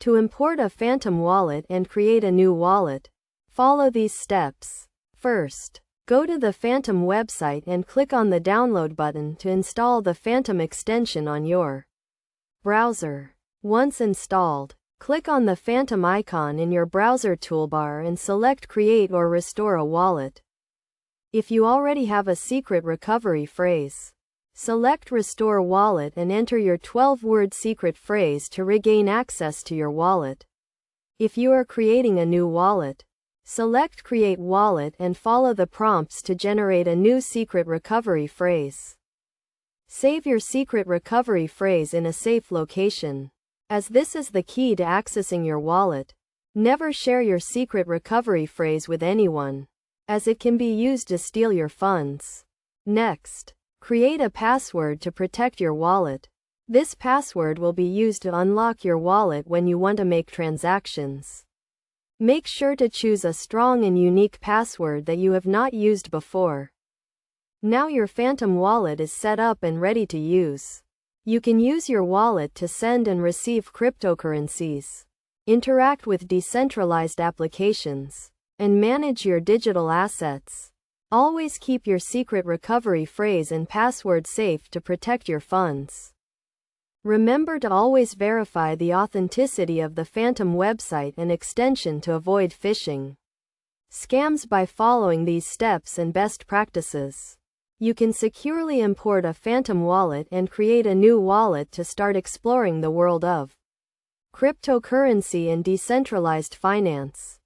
To import a Phantom wallet and create a new wallet, follow these steps. First, go to the Phantom website and click on the download button to install the Phantom extension on your browser. Once installed, click on the Phantom icon in your browser toolbar and select Create or Restore a Wallet. If you already have a secret recovery phrase, select Restore Wallet and enter your 12-word secret phrase to regain access to your wallet. If you are creating a new wallet, select Create Wallet and follow the prompts to generate a new secret recovery phrase. Save your secret recovery phrase in a safe location, as this is the key to accessing your wallet. Never share your secret recovery phrase with anyone, as it can be used to steal your funds. Next, create a password to protect your wallet. This password will be used to unlock your wallet when you want to make transactions. Make sure to choose a strong and unique password that you have not used before. Now your Phantom wallet is set up and ready to use. You can use your wallet to send and receive cryptocurrencies, interact with decentralized applications, and manage your digital assets. Always keep your secret recovery phrase and password safe to protect your funds. Remember to always verify the authenticity of the Phantom website and extension to avoid phishing scams by following these steps and best practices. You can securely import a Phantom wallet and create a new wallet to start exploring the world of cryptocurrency and decentralized finance.